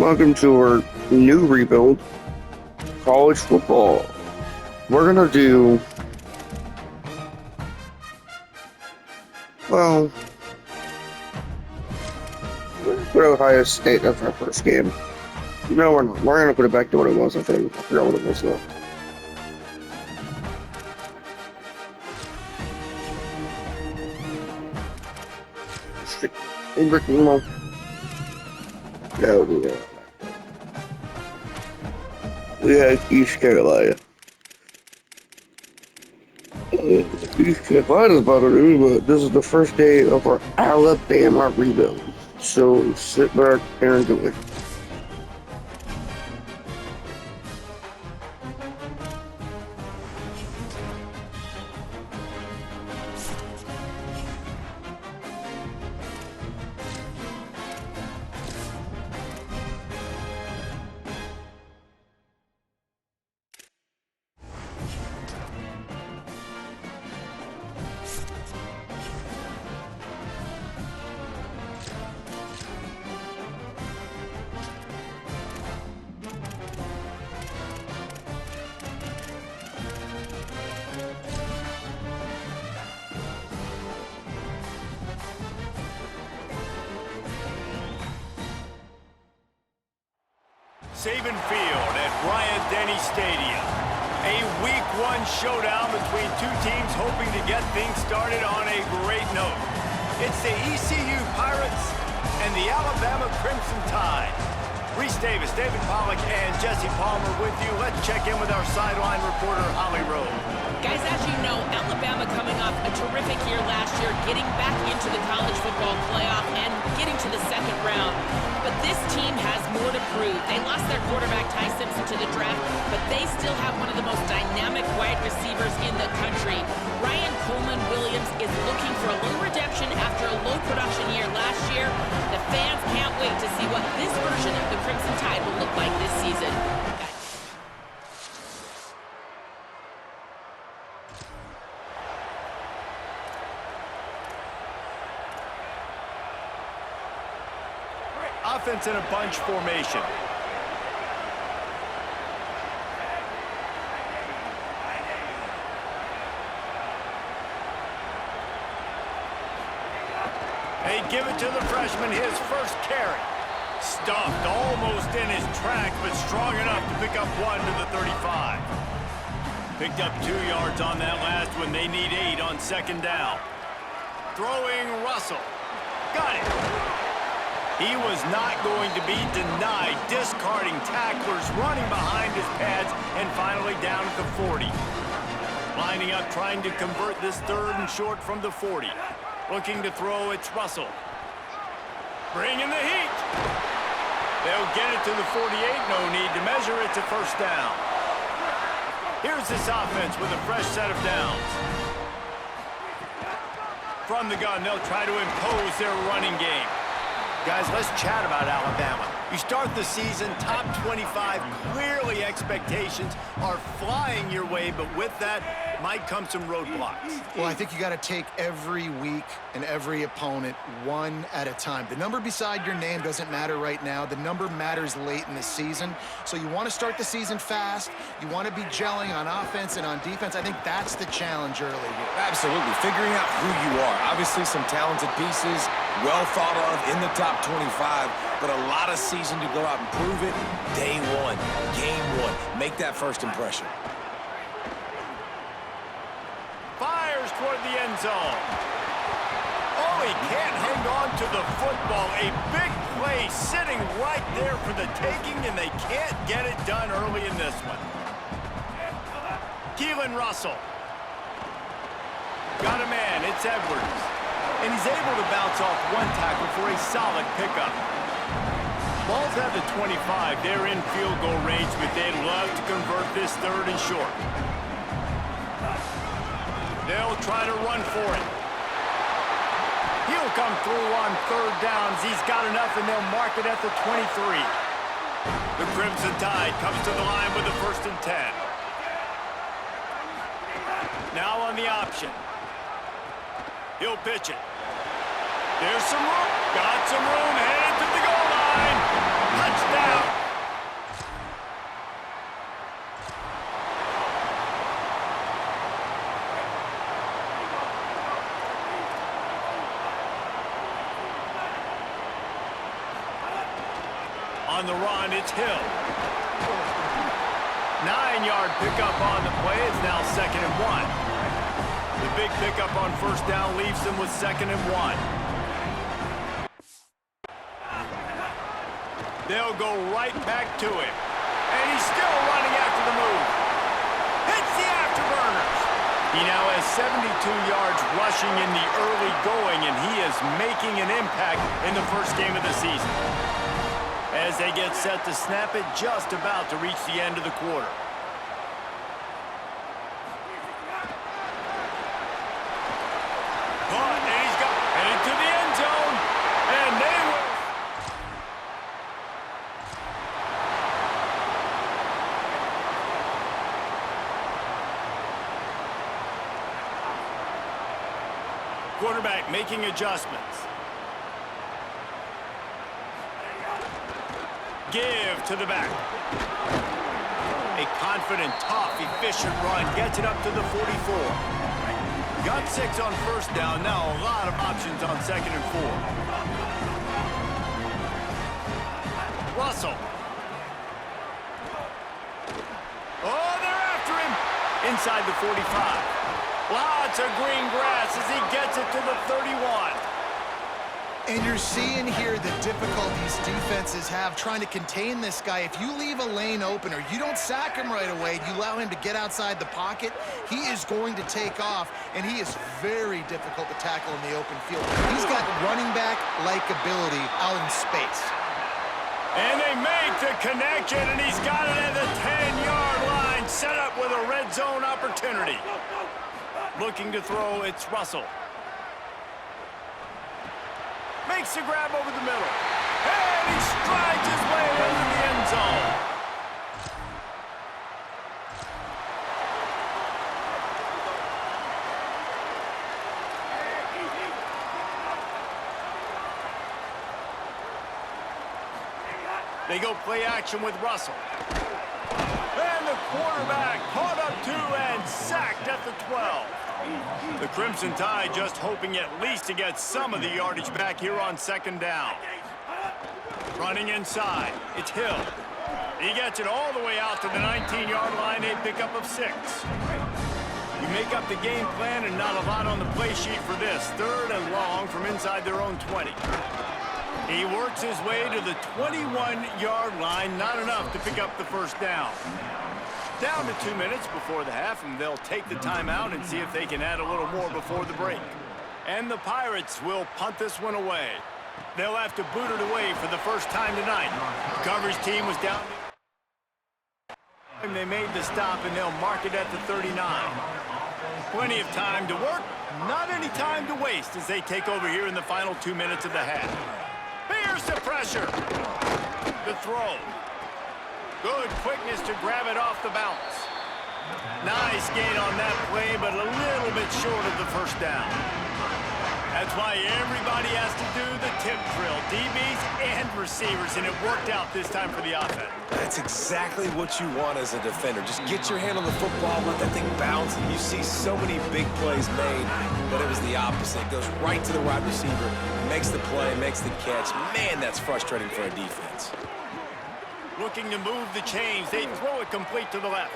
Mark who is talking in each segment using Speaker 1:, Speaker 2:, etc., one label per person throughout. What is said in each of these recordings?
Speaker 1: Welcome to our new rebuild, college football. We're gonna do, well, put Ohio State as our first game. No, we're not. We're gonna put it back to what it was, I think. I forgot what it was though. Yeah, we had East Carolina. East Carolina's about to do, but this is the first day of our Alabama rebuild. So sit back and enjoy.
Speaker 2: Saban Field at Bryant-Denny Stadium. A Week 1 showdown between two teams hoping to get things started on a great note. It's the ECU Pirates and the Alabama Crimson Tide. Reese Davis, David Pollack, and Jesse Palmer with you. Let's check in with our sideline reporter, Holly Rowe.
Speaker 3: Guys, as you know, Alabama coming off a terrific year last year, getting back into the college football playoff and getting to the second round. But this team has more to prove. They lost their quarterback, Ty Simpson, to the draft, but they still have one of the most dynamic wide receivers in the country. Ryan Coleman-Williams is looking for a little redemption after a low production year last year. The fans can't wait to see what this version of the Crimson Tide will look like this season.
Speaker 2: Offense in a bunch formation. They give it to the freshman, his first carry. Stuffed almost in his track, but strong enough to pick up one to the 35. Picked up 2 yards on that last one. They need 8 on second down. Throwing Russell. Got it. He was not going to be denied, discarding tacklers, running behind his pads, and finally down at the 40. Lining up, trying to convert this 3rd and short from the 40. Looking to throw, it's Russell. Bringing the heat. They'll get it to the 48, no need to measure it to first down. Here's this offense with a fresh set of downs. From the gun, they'll try to impose their running game. Guys, let's chat about Alabama. You start the season top 25. Clearly expectations are flying your way, but with that might come some roadblocks.
Speaker 4: Well, I think you got to take every week and every opponent one at a time. The number beside your name doesn't matter right now. The number matters late in the season. So you want to start the season fast. You want to be gelling on offense and on defense. I think that's the challenge early here.
Speaker 5: Absolutely. Figuring out who you are. Obviously some talented pieces, well thought of in the top 25, but a lot of season to go out and prove it. Day one, game one. Make that first impression.
Speaker 2: Fires toward the end zone. Oh, he can't hang on to the football. A big play sitting right there for the taking, and they can't get it done early in this one. Keelan Russell. Got a man, it's Edwards. And he's able to bounce off one tackle for a solid pickup. Ball's at the 25. They're in field goal range, but they'd love to convert this 3rd and short. They'll try to run for it. He'll come through on 3rd downs. He's got enough, and they'll mark it at the 23. The Crimson Tide comes to the line with a 1st and 10. Now on the option. He'll pitch it. There's some room. Got some room. Headed to the goal line. Touchdown. On the run, it's Hill. 9-yard pickup on the play. It's now 2nd and 1. The big pickup on first down leaves them with 2nd and 1. They'll go right back to him. And he's still running after the move. Hits the afterburners. He now has 72 yards rushing in the early going, and he is making an impact in the first game of the season. As they get set to snap it, just about to reach the end of the quarter. Caught, and he's got headed to the end zone, and they will. Quarterback making adjustments. Give to the back. A confident, tough, efficient run gets it up to the 44. Got 6 on first down. Now a lot of options on 2nd and 4. Russell. Oh, they're after him. Inside the 45. Lots of green grass as he gets it to the 31.
Speaker 4: And you're seeing here the difficulties defenses have trying to contain this guy. If you leave a lane open or you don't sack him right away, you allow him to get outside the pocket, he is going to take off, and he is very difficult to tackle in the open field. He's got running back-like ability out in space.
Speaker 2: And they make the connection, and he's got it at the 10-yard line, set up with a red zone opportunity. Looking to throw, it's Russell. Makes the grab over the middle. And he strides his way into the end zone. They go play action with Russell. And the quarterback caught up to and sacked at the 12. The Crimson Tide just hoping at least to get some of the yardage back here on 2nd down. Running inside, it's Hill. He gets it all the way out to the 19-yard line, a pickup of 6. You make up the game plan and not a lot on the play sheet for this. 3rd and long from inside their own 20. He works his way to the 21-yard line, not enough to pick up the first down. Down to 2 minutes before the half, and they'll take the timeout and see if they can add a little more before the break. And the Pirates will punt this one away. They'll have to boot it away for the first time tonight. The coverage team was down. And they made the stop, and they'll mark it at the 39. Plenty of time to work, not any time to waste as they take over here in the final 2 minutes of the half. Here's the pressure. The throw. Good quickness to grab it off the bounce. Nice gain on that play, but a little bit short of the first down. That's why everybody has to do the tip drill, DBs and receivers, and it worked out this time for the offense.
Speaker 5: That's exactly what you want as a defender. Just get your hand on the football, let that thing bounce, and you see so many big plays made, but it was the opposite. It goes right to the wide receiver, makes the play, makes the catch. Man, that's frustrating for a defense.
Speaker 2: Looking to move the chains. They throw it complete to the left.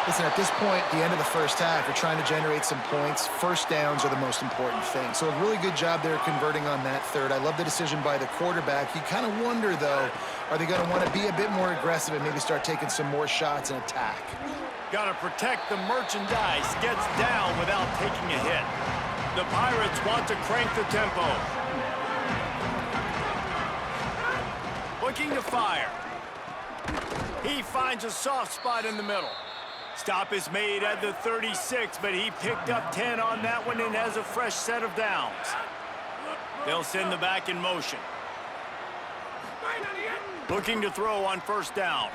Speaker 4: Listen, at this point, the end of the first half, you're trying to generate some points. First downs are the most important thing. So a really good job there converting on that 3rd. I love the decision by the quarterback. You kind of wonder, though, are they going to want to be a bit more aggressive and maybe start taking some more shots and attack?
Speaker 2: Got to protect the merchandise. Gets down without taking a hit. The Pirates want to crank the tempo. Looking to fire. He finds a soft spot in the middle. Stop is made at the 36, but he picked up 10 on that one and has a fresh set of downs. They'll send the back in motion. Looking to throw on first down.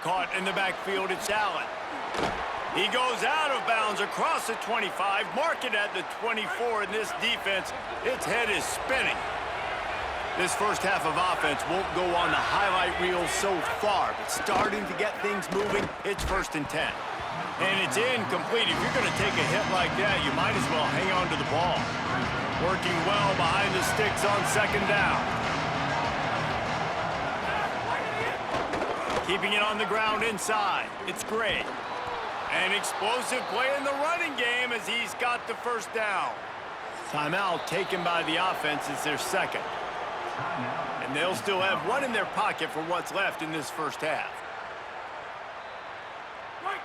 Speaker 2: Caught in the backfield, it's Allen. He goes out of bounds across the 25, mark it at the 24, and this defense, its head is spinning. This first half of offense won't go on the highlight reel so far, but starting to get things moving, it's 1st and 10. And it's incomplete. If you're going to take a hit like that, you might as well hang on to the ball. Working well behind the sticks on 2nd down. Keeping it on the ground inside. It's Gray. An explosive play in the running game as he's got the first down. Timeout taken by the offense. It's their second. And they'll still have one in their pocket for what's left in this first half.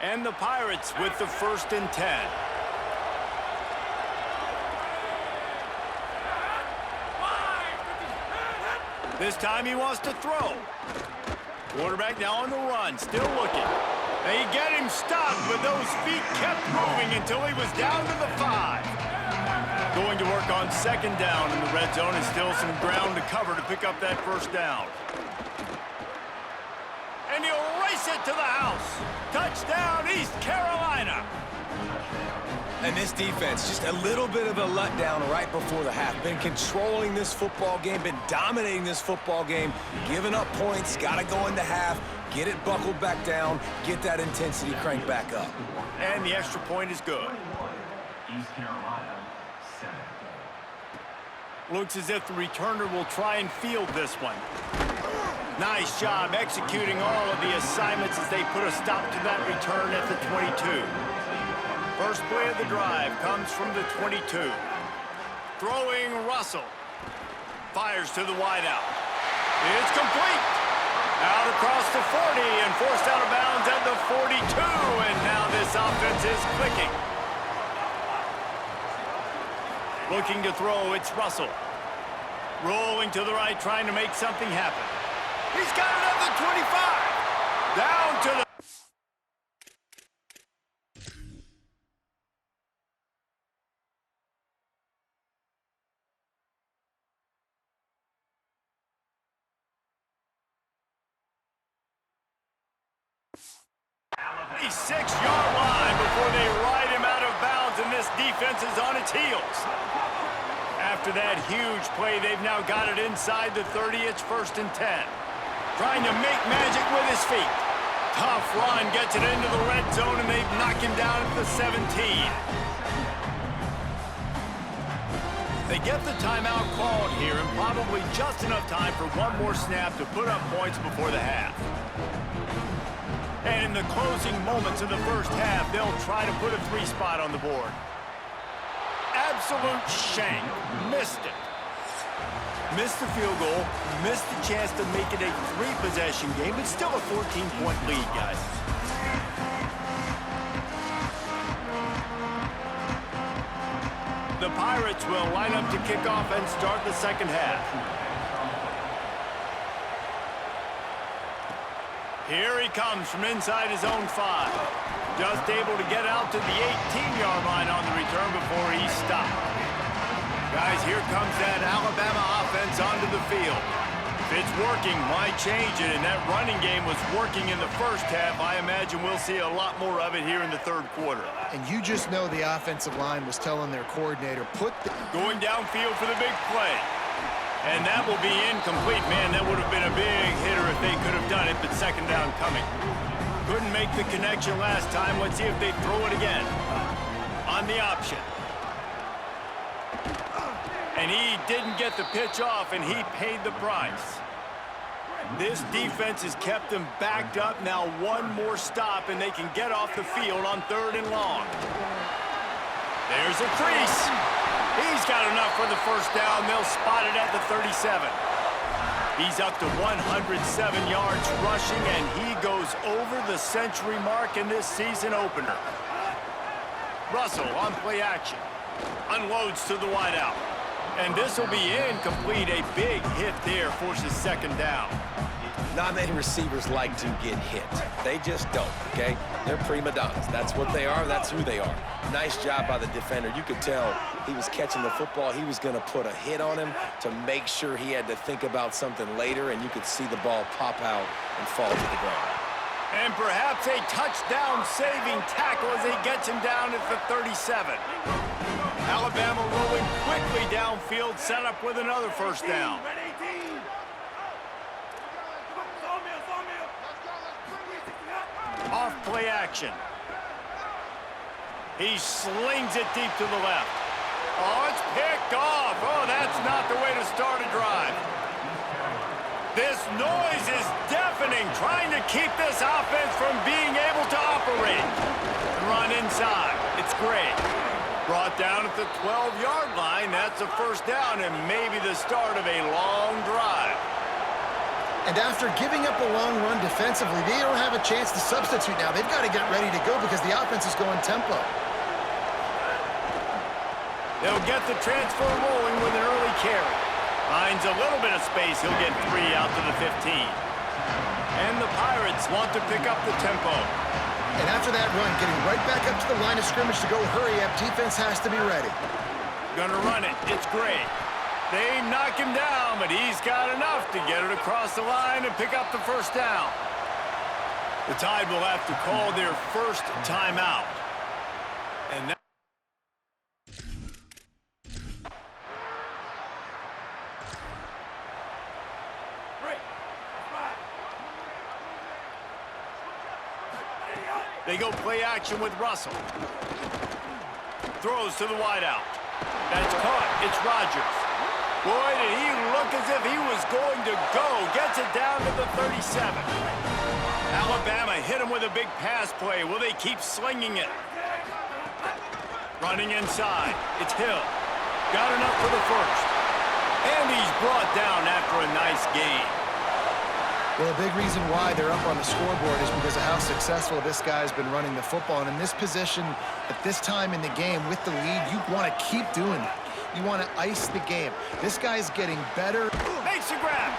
Speaker 2: And the Pirates with the 1st and 10. This time he wants to throw. Quarterback now on the run, still looking. They get him stopped, but those feet kept moving until he was down to the 5. Going to work on 2nd down in the red zone, and still some ground to cover to pick up that first down. And he'll race it to the house. Touchdown, East Carolina.
Speaker 5: And this defense, just a little bit of a letdown right before the half. Been controlling this football game, been dominating this football game, giving up points, got to go into half, get it buckled back down, get that intensity cranked back up.
Speaker 2: And the extra point is good.
Speaker 6: East Carolina, 7.
Speaker 2: Looks as if the returner will try and field this one. Nice job executing all of the assignments as they put a stop to that return at the 22. First play of the drive comes from the 22. Throwing Russell. Fires to the wideout. It's complete. Out across the 40 and forced out of bounds at the 42. And now this offense is clicking. Looking to throw, it's Russell. Rolling to the right, trying to make something happen. He's got it at the 25. Down to the... The 6-yard line before they ride him out of bounds, and this defense is on its heels. After that huge play, they've now got it inside the 30. It's 1st and 10. Trying to make magic with his feet. Tough run, gets it into the red zone, and they knock him down at the 17. They get the timeout called here, and probably just enough time for one more snap to put up points before the half. And in the closing moments of the first half, they'll try to put a 3 spot on the board. Absolute shank. Missed it. Missed the field goal. Missed the chance to make it a 3-possession game, but still a 14-point lead, guys. The Pirates will line up to kick off and start the second half. Here he comes from inside his own 5. Just able to get out to the 18-yard line on the return before he's stopped. Guys, here comes that Alabama offense onto the field. If it's working, why change it? And that running game was working in the first half. I imagine we'll see a lot more of it here in the 3rd quarter.
Speaker 4: And you just know the offensive line was telling their coordinator,
Speaker 2: Going downfield for the big play. And that will be incomplete. Man, that would have been a big hitter if they could have done it, but 2nd down coming. Couldn't make the connection last time. Let's see if they throw it again. On the option. And he didn't get the pitch off, and he paid the price. This defense has kept them backed up. Now one more stop, and they can get off the field on 3rd and long. There's a crease. He's got enough for the first down. They'll spot it at the 37. He's up to 107 yards rushing, and he goes over the century mark in this season opener. Russell on play action. Unloads to the wideout. And this will be incomplete. A big hit there forces 2nd down.
Speaker 5: Not many receivers like to get hit. They just don't, okay? They're prima donnas. That's what they are. That's who they are. Nice job by the defender. You could tell he was catching the football. He was going to put a hit on him to make sure he had to think about something later, and you could see the ball pop out and fall to the ground.
Speaker 2: And perhaps a touchdown-saving tackle as he gets him down at the 37. Alabama rolling quickly downfield, set up with another first down. Off play action. He slings it deep to the left. Oh, it's picked off. Oh, that's not the way to start a drive. This noise is deafening. stiffening, trying to keep this offense from being able to operate. The run inside. It's great. Brought down at the 12-yard line. That's a first down and maybe the start of a long drive.
Speaker 4: And after giving up a long run defensively, they don't have a chance to substitute now. They've got to get ready to go because the offense is going tempo.
Speaker 2: They'll get the transfer rolling with an early carry. Finds a little bit of space. He'll get 3 out to the 15. And the Pirates want to pick up the tempo.
Speaker 4: And after that run, getting right back up to the line of scrimmage to go hurry up, defense has to be ready.
Speaker 2: Gonna run it. It's great. They knock him down, but he's got enough to get it across the line and pick up the first down. The Tide will have to call their first timeout. And that they go play action with Russell. Throws to the wideout. That's caught. It's Rodgers. Boy, did he look as if he was going to go. Gets it down to the 37. Alabama hit him with a big pass play. Will they keep slinging it? Running inside. It's Hill. Got enough for the first. And he's brought down after a nice gain.
Speaker 4: Well, a big reason why they're up on the scoreboard is because of how successful this guy's been running the football. And in this position, at this time in the game with the lead, you want to keep doing that. You want to ice the game. This guy's getting better.
Speaker 2: Makes a grab.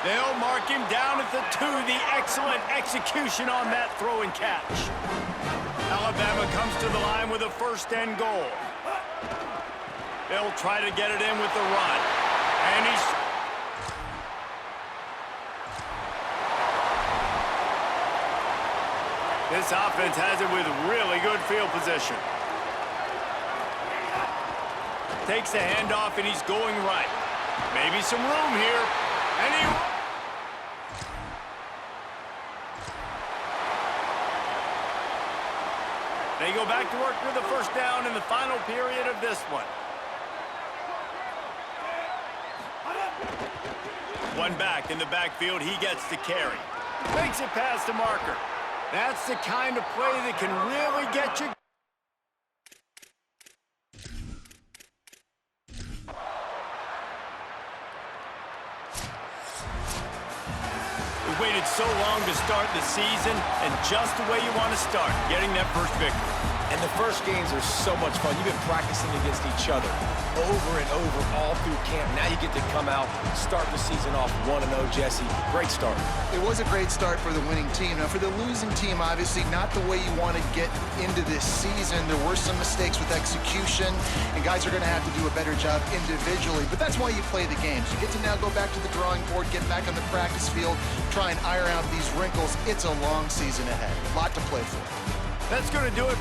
Speaker 2: They'll mark him down at the 2. The excellent execution on that throw and catch. Alabama comes to the line with a first and goal. They'll try to get it in with the run. And he's... This offense has it with really good field position. Takes the handoff, and he's going right. Maybe some room here. And he... They go back to work with the first down in the final period of this one. One back in the backfield. He gets the carry. Makes it past the marker. That's the kind of play that can really get you. We waited so long to start the season, and just the way you want to start, getting that first victory.
Speaker 5: And the first games are so much fun. You've been practicing against each other over and over all through camp. Now you get to come out, start the season off 1-0, Jesse. Great start.
Speaker 4: It was a great start for the winning team. Now, for the losing team, obviously not the way you want to get into this season. There were some mistakes with execution, and guys are going to have to do a better job individually. But that's why you play the games. You get to now go back to the drawing board, get back on the practice field, try and iron out these wrinkles. It's a long season ahead. A lot to play for.
Speaker 2: That's going to do it.